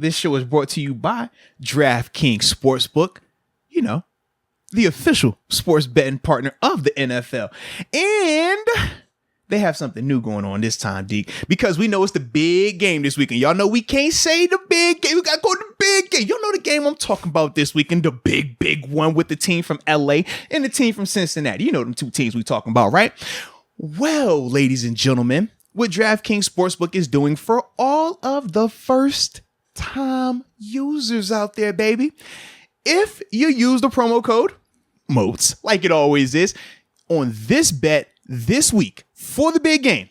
this show is brought to you by DraftKings Sportsbook, the official sports betting partner of the NFL. And they have something new going on this time, Deke, because we know it's the big game this weekend. Y'all know we can't say the big game. We got to go to the big game. You know the game I'm talking about this weekend, the big one with the team from LA and the team from Cincinnati. You know them two teams we talking about, right? Well, ladies and gentlemen, what DraftKings Sportsbook is doing for all of the first-time users out there, baby. If you use the promo code MOATS, like it always is, on this bet this week for the big game,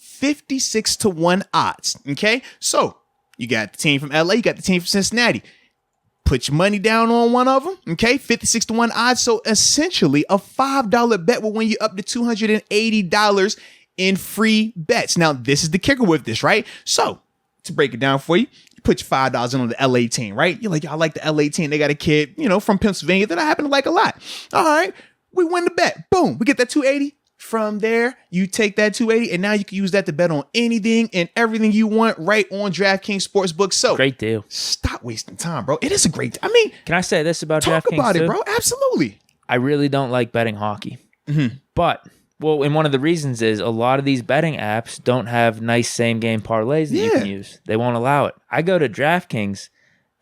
56-1 odds, okay? So you got the team from LA, you got the team from Cincinnati. Put your money down on one of them, okay? 56-1 odds. So essentially, a $5 bet will win you up to $280 in free bets. Now, this is the kicker with this, right? So to break it down for you, you put your $5 in on the LA team, right? You're like, I like the LA team. They got a kid, from Pennsylvania that I happen to like a lot. All right, we win the bet. Boom, we get that 280. From there, you take that 280, and now you can use that to bet on anything and everything you want right on DraftKings Sportsbook. So great deal. Stop wasting time, bro. It is a great. Can I say this about DraftKings? Talk about it, bro. Absolutely. I really don't like betting hockey, but and one of the reasons is a lot of these betting apps don't have nice same game parlays that you can use. They won't allow it. I go to DraftKings.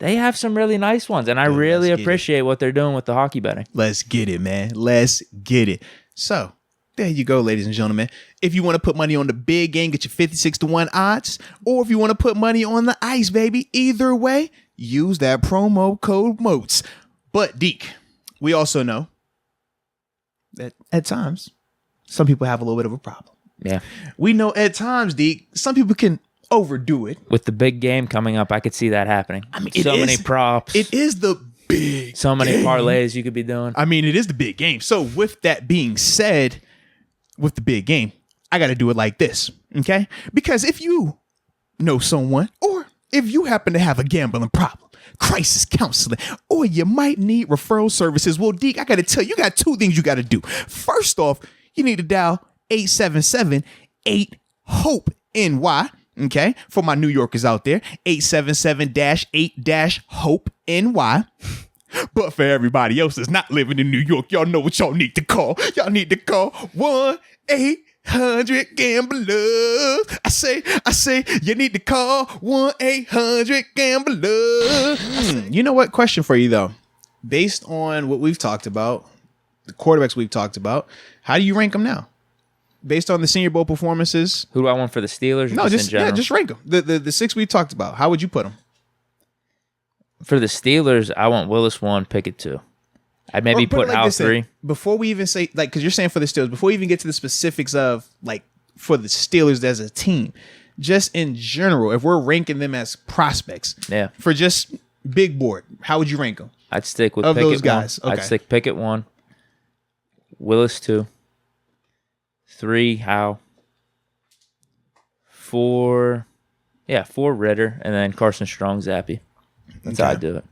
They have some really nice ones, and I really appreciate what they're doing with the hockey betting. Let's get it, man. Let's get it. So there you go, ladies and gentlemen. If you want to put money on the big game, get your 56-1 odds. Or if you want to put money on the ice, baby, either way, use that promo code MOATS. But, Deke, we also know that at times, some people have a little bit of a problem. Yeah. We know at times, Deke, some people can overdo it. With the big game coming up, I could see that happening. So many props. It is the big So many game. parlays you could be doing. It is the big game. So with that being said, with the big game, I got to do it like this, okay? Because if you know someone, or if you happen to have a gambling problem, crisis counseling, or you might need referral services, well, Deke, I got to tell you, you got two things you got to do. First off, you need to dial 877-8-HOPE-NY, okay? For my New Yorkers out there, 877-8-HOPE-NY. But for everybody else that's not living in New York, y'all know what y'all need to call. Y'all need to call 1-800-GAMBLER. I say, you need to call 1-800-GAMBLER. You know what? Question for you, though. Based on what we've talked about, the quarterbacks we've talked about, how do you rank them now? Based on the Senior Bowl performances? Who do I want for the Steelers? No, in general? just rank them. The six we talked about, how would you put them? For the Steelers, I want Willis 1, Pickett 2. I'd maybe put Howe 3. Before we even say, because you're saying for the Steelers, before we even get to the specifics of, for the Steelers as a team, just in general, if we're ranking them as prospects, for just big board, how would you rank them? I'd stick with of Pickett those guys. 1. Okay. I'd stick Pickett 1, Willis 2, 3 Howe, 4 Ritter, and then Carson Strong, Zappy. That's how I do it.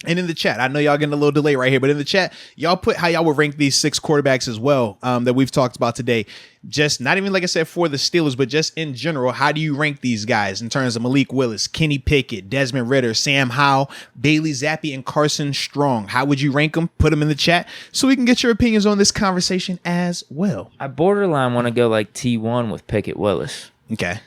And in the chat, I know y'all getting a little delay right here, but in the chat, y'all put how y'all would rank these six quarterbacks as well that we've talked about today. Just not even, like I said, for the Steelers, but just in general, how do you rank these guys in terms of Malik Willis, Kenny Pickett, Desmond Ridder, Sam Howell, Bailey Zappi, and Carson Strong? How would you rank them? Put them in the chat so we can get your opinions on this conversation as well. I borderline want to go like T1 with Pickett Willis. Okay.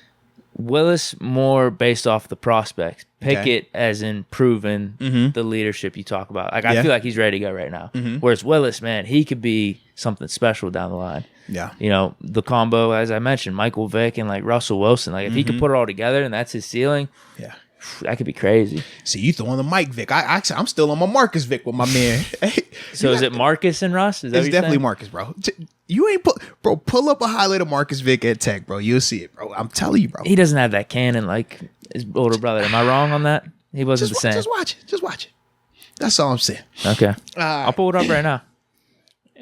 Willis more based off the prospects. Pickett as in proven the leadership you talk about. I feel like he's ready to go right now. Whereas Willis, man, he could be something special down the line. Yeah. The combo, as I mentioned, Michael Vick and Russell Wilson. If he could put it all together and that's his ceiling, that could be crazy. See, you throwing the Mike Vick. I'm still on my Marcus Vick with my man. So is it Marcus and Russ? Is that it's definitely saying? Marcus, bro. You ain't pull up a highlight of Marcus Vick at Tech, bro. You'll see it, bro. I'm telling you, bro. He doesn't have that cannon like his older brother. Am I wrong on that? He wasn't the same. Just watch it. That's all I'm saying. Okay. I'll pull it up right now.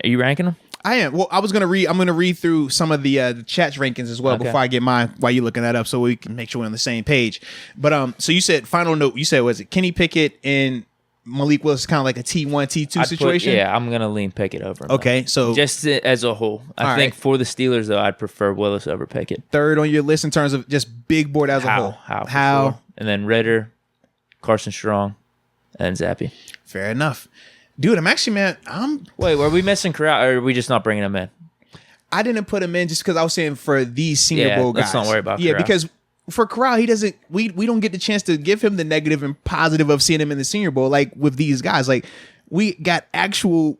Are you ranking them? I am. Well, I'm gonna read through some of the chat's rankings as well before I get mine while you're looking that up, so we can make sure we're on the same page. But so you said final note. You said was it Kenny Pickett and Malik Willis, kind of like a T1, T2 situation? I'm gonna lean Pickett over him. Okay, so just as a whole, I think for the Steelers though, I'd prefer Willis over Pickett. Third on your list in terms of just big board as a whole. How, and then Ritter, Carson Strong, and Zappy. Fair enough. Dude, I'm actually, man, Wait, were we missing Corral, or are we just not bringing him in? I didn't put him in just because I was saying for these Senior Bowl guys. Let's not worry about Yeah, Corral. because for Corral, he doesn't. We don't get the chance to give him the negative and positive of seeing him in the Senior Bowl like with these guys. Like we got actual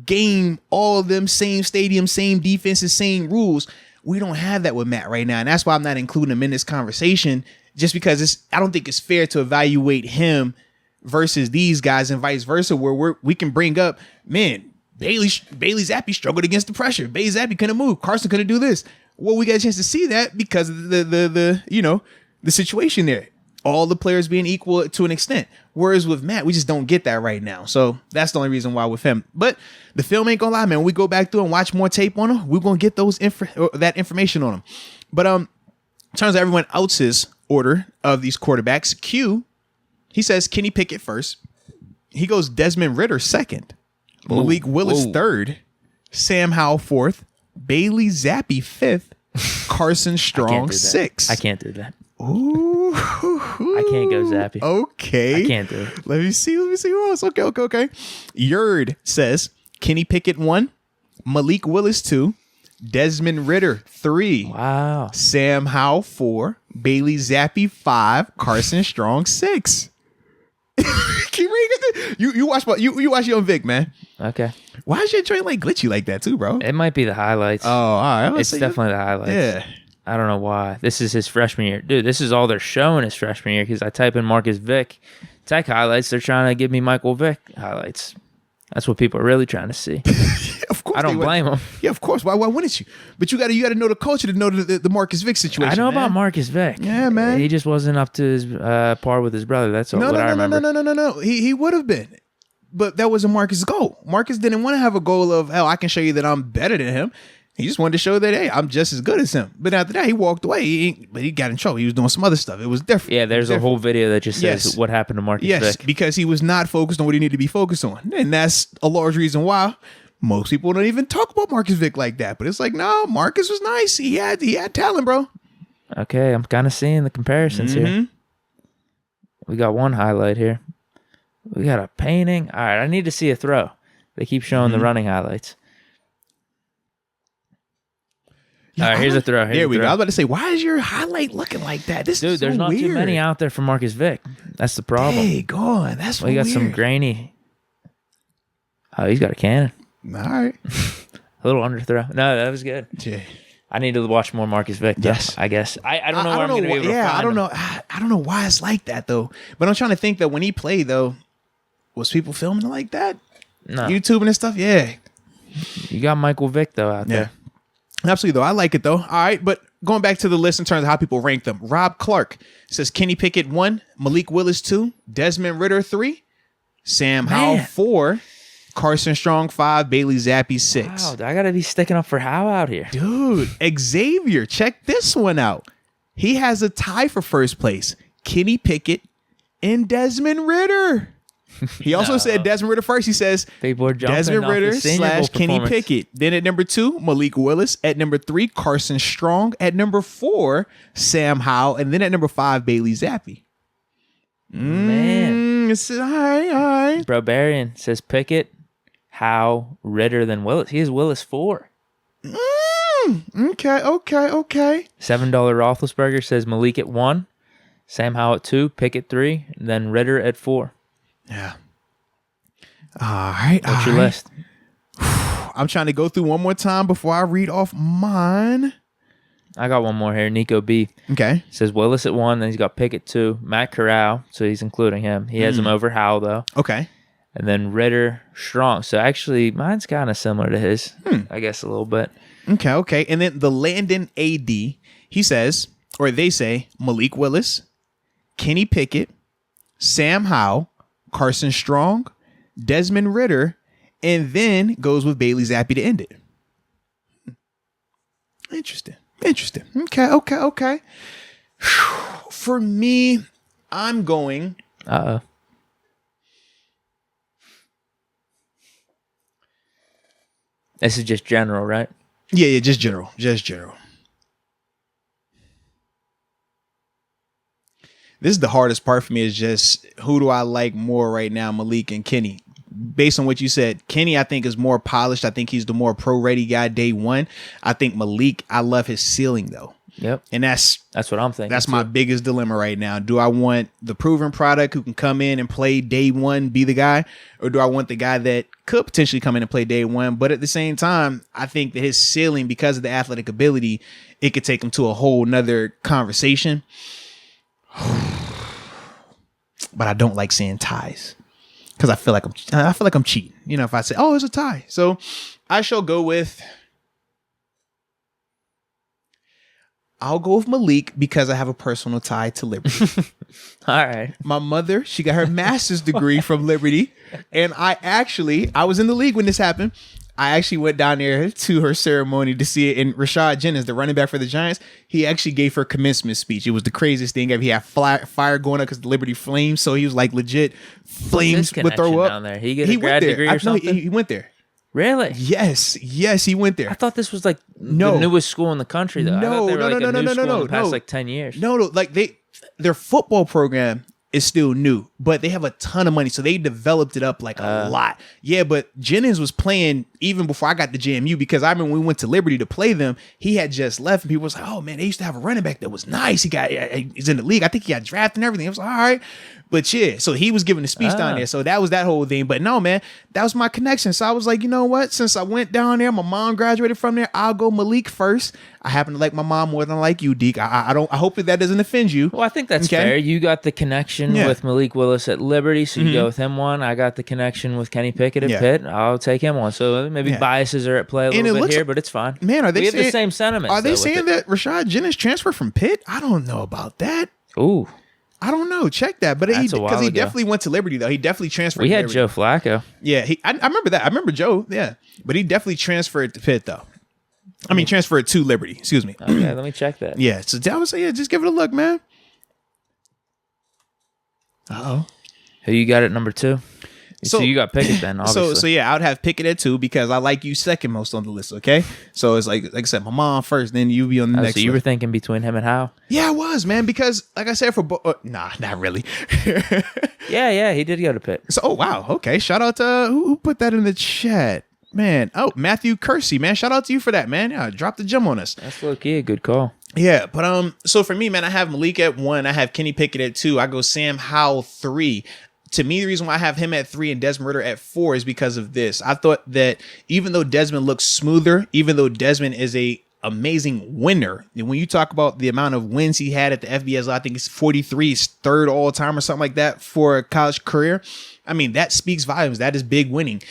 game, all of them, same stadium, same defenses, same rules. We don't have that with Matt right now, and that's why I'm not including him in this conversation. Just because I don't think it's fair to evaluate him versus these guys and vice versa, where we can bring up, man, Bailey Zappi struggled against the pressure. Bailey Zappi couldn't move. Carson couldn't do this. Well, we got a chance to see that because of the situation there. All the players being equal to an extent. Whereas with Matt, we just don't get that right now. So that's the only reason why with him. But the film ain't gonna lie, man. When we go back through and watch more tape on him, we're gonna get that information on him. But in terms of everyone else's order of these quarterbacks, Q, he says Kenny Pickett first. He goes Desmond Ridder second. Malik Willis third, Sam Howell fourth, Bailey Zappi fifth, Carson Strong sixth. I can't do that. Ooh, I can't go Zappy. Okay, I can't do it. Let me see who else. Okay. Yerd says Kenny Pickett 1, Malik Willis 2, Desmond Ridder 3. Wow. Sam Howell 4, Bailey Zappi 5, Carson Strong 6. Keep reading. You watch Young Vic, man. Okay. Why is your joint glitchy like that too, bro? It might be the highlights. Oh, all right. It's definitely the highlights. Yeah. I don't know why. This is his freshman year. Dude, this is all they're showing his freshman year because I type in Marcus Vick Tech highlights. They're trying to give me Michael Vick highlights. That's what people are really trying to see. Of course, I don't blame them. Yeah, of course. Why wouldn't you? But you got to know the culture to know the Marcus Vick situation. I know man. about Marcus Vick. Yeah, man. He just wasn't up to his par with his brother. That's all I remember. No. He would have been. But that wasn't Marcus' goal. Marcus didn't want to have a goal of, hell, I can show you that I'm better than him. He just wanted to show that, hey, I'm just as good as him. But after that, he walked away. But he got in trouble. He was doing some other stuff. It was different. Yeah, there's a whole video that just says what happened to Marcus Vick. Yes, because he was not focused on what he needed to be focused on. And that's a large reason why most people don't even talk about Marcus Vick like that. But it's like, no, Marcus was nice. He had talent, bro. Okay, I'm kind of seeing the comparisons here. We got one highlight here. We got a painting. All right, I need to see a throw. They keep showing the running highlights. All right, here's a throw. There we go. I was about to say, why is your highlight looking like that? This is there's not too many out there for Marcus Vick. That's the problem. Hey, go on. That's we got some grainy. Oh, he's got a cannon. All right. A little underthrow. No, that was good. Yeah. I need to watch more Marcus Vick. Yes, I guess. I don't know where I'm going to be able to find I don't him. know. I don't know why it's like that though. But I'm trying to think that when he played though, was people filming it like that? No. YouTube and stuff. Yeah. You got Michael Vick though out there. Absolutely though. I like it though. All right, but going back to the list in terms of how people rank them. Rob Clark says Kenny Pickett 1, Malik Willis 2, Desmond Ridder 3, Sam Howell 4, Carson Strong 5, Bailey Zappi 6. Wow, I gotta be sticking up for Howe out here. Dude, Xavier, check this one out. He has a tie for first place. Kenny Pickett and Desmond Ridder. He also said Desmond Ridder first. He says People are jumping Desmond off Ridder his Senior Bowl / Kenny performance. Pickett. Then at number 2, Malik Willis. At number 3, Carson Strong. At number 4, Sam Howell. And then at number 5, Bailey Zappi. Man. It's all right. Barbarian says Pickett, Howe, Ridder, then Willis. He is Willis 4. Okay. $7 Roethlisberger says Malik at 1, Sam Howell at 2, Pickett 3, and then Ridder at 4. Yeah. All right. What's your list? I'm trying to go through one more time before I read off mine. I got one more here. Nico B. Okay. Says Willis at 1, then he's got Pickett 2, Matt Corral, so he's including him. He has him over Howell, though. Okay. And then Ridder, Strong. So actually, mine's kind of similar to his, I guess a little bit. Okay. And then the Landon AD, he says, or they say, Malik Willis, Kenny Pickett, Sam Howell, Carson Strong, Desmond Ridder, and then goes with Bailey Zappi to end it. Interesting. Okay. For me, I'm going. Uh-oh. This is just general, right? Yeah, just general. This is the hardest part for me, is just who do I like more right now, Malik and Kenny? Based on what you said, Kenny, I think, is more polished. I think he's the more pro-ready guy day one. I think Malik, I love his ceiling, though. Yep. And that's what I'm thinking. That's my biggest dilemma right now. Do I want the proven product who can come in and play day one, be the guy? Or do I want the guy that could potentially come in and play day one? But at the same time, I think that his ceiling, because of the athletic ability, it could take him to a whole nother conversation. But I don't like seeing ties, because I feel like I'm cheating. You know, if I say, oh, it's a tie. So I shall go with, I'll go with Malik, because I have a personal tie to Liberty. All right. My mother, she got her master's degree from Liberty. And I was in the league when this happened. I actually went down there to her ceremony to see it. And Rashad Jennings, the running back for the Giants, he actually gave her commencement speech. It was the craziest thing ever. He had fire going up because the Liberty flames. So he was like legit flames would throw up. Down there? He get a grad degree or something? He went there. Really? Yes, he went there. I thought this was like the newest school in the country, though. No, the past like 10 years. No, like their football program is still new, but they have a ton of money, so they developed it up like a lot. Yeah, but Jennings was playing even before I got to JMU, because I remember when we went to Liberty to play them, he had just left, and people was like, "Oh man, they used to have a running back that was nice. He's in the league. I think he got drafted and everything." I was like, "All right." But yeah, so he was giving a speech down there. So that was that whole thing. But no, man, that was my connection. So I was like, you know what? Since I went down there, my mom graduated from there, I'll go Malik first. I happen to like my mom more than I like you, Deke. I hope that doesn't offend you. Well, I think that's fair. You got the connection with Malik Willis at Liberty, so you go with him one. I got the connection with Kenny Pickett at Pitt. I'll take him one. So maybe biases are at play a little bit here, but it's fine. Man, we have the same sentiments. Are they saying that Rashad Jennings transferred from Pitt? I don't know about that. Ooh. I don't know. Check that. But because he definitely went to Liberty, though. He definitely transferred. We to had Liberty. Joe Flacco. Yeah, I remember that. I remember Joe. Yeah, but he definitely transferred to Pitt, though. I mean, transferred to Liberty. Excuse me. Okay, let me check that. Yeah. So I would say, just give it a look, man. Who you got at number 2? So you got Pickett then, obviously. So yeah, I would have Pickett at 2 because I like you second most on the list. Okay, so it's like I said, my mom first, then you be on the next. So you were thinking between him and Howe? Yeah, I was, man, because like I said, nah, not really. yeah, he did go to Pitt. So wow, okay. Shout out to who put that in the chat, man. Oh, Matthew Kersey, man. Shout out to you for that, man. Yeah, drop the gem on us. That's low key a good call. Yeah, but so for me, man, I have Malik at 1. I have Kenny Pickett at 2. I go Sam Howell 3. To me, the reason why I have him at 3 and Desmond Ridder at 4 is because of this. I thought that even though Desmond looks smoother, even though Desmond is a amazing winner, and when you talk about the amount of wins he had at the FBS, I think it's 43, his third all time or something like that for a college career. I mean, that speaks volumes. That is big winning.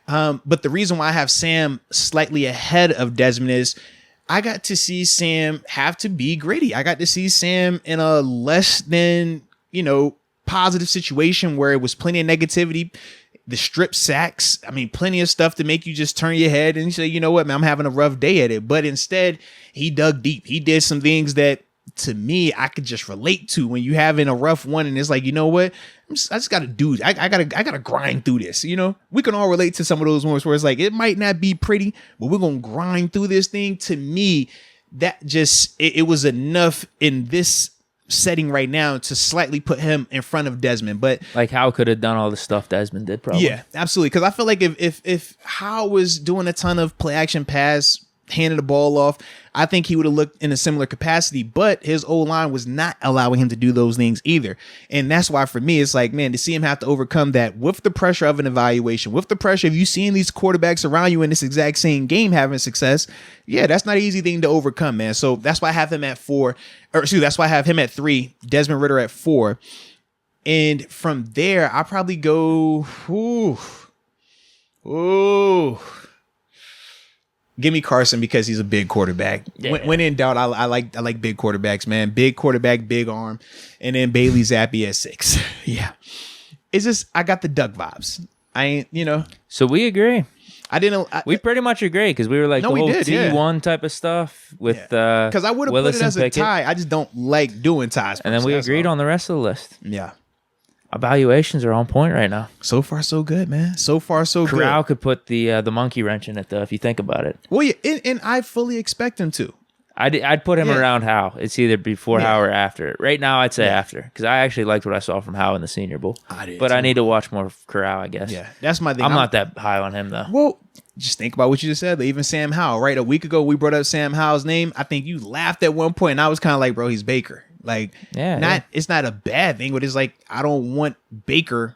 But the reason why I have Sam slightly ahead of Desmond is I got to see Sam have to be gritty. I got to see Sam in a less than, positive situation where it was plenty of negativity, the strip sacks. I mean, plenty of stuff to make you just turn your head and say, you know what, man, I'm having a rough day at it. But instead, he dug deep. He did some things that, to me, I could just relate to when you having a rough one. And it's like, you know what, I just got to do it. I gotta grind through this. We can all relate to some of those moments where it's like, it might not be pretty, but we're going to grind through this thing. To me, that just, it was enough in this setting right now to slightly put him in front of Desmond. But like Howe could have done all the stuff Desmond did, probably. Yeah, absolutely. Because I feel like if Howe was doing a ton of play action pass, handing the ball off, I think he would have looked in a similar capacity, but his O-line was not allowing him to do those things either. And that's why for me, it's like, man, to see him have to overcome that with the pressure of an evaluation, with the pressure of you seeing these quarterbacks around you in this exact same game having success. Yeah, that's not an easy thing to overcome, man. So that's why I have him at 4, that's why I have him at 3, Desmond Ridder at 4. And from there, I'll probably go, give me Carson because he's a big quarterback. Yeah. When in doubt, I like big quarterbacks, man. Big quarterback, big arm. And then Bailey Zappi at 6. Yeah. It's just, I got the Duck vibes. I ain't, So we agree. We pretty much agree because we were like the whole D1 type of stuff with because I would have put it as a tie. I just don't like doing ties. And then we agreed on the rest of the list. Yeah. Evaluations are on point right now. So far, so good, man. So far, so good. Corral could put the monkey wrench in it, though, if you think about it. Well, yeah, and I fully expect him to. I'd put him around Howe. It's either before Howe or after. Right now, I'd say after because I actually liked what I saw from Howe in the Senior Bowl. I did, but too. I need to watch more Corral, I guess. Yeah, that's my thing. I'm not that high on him though. Well, just think about what you just said. But even Sam Howell, right? A week ago, we brought up Sam Howell's name. I think you laughed at one point, and I was kind of like, bro, he's Baker. Like, it's not a bad thing, but it's like I don't want Baker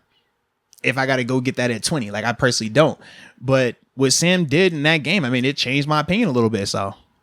if I got to go get that at 20. Like, I personally don't. But what Sam did in that game, I mean, it changed my opinion a little bit. So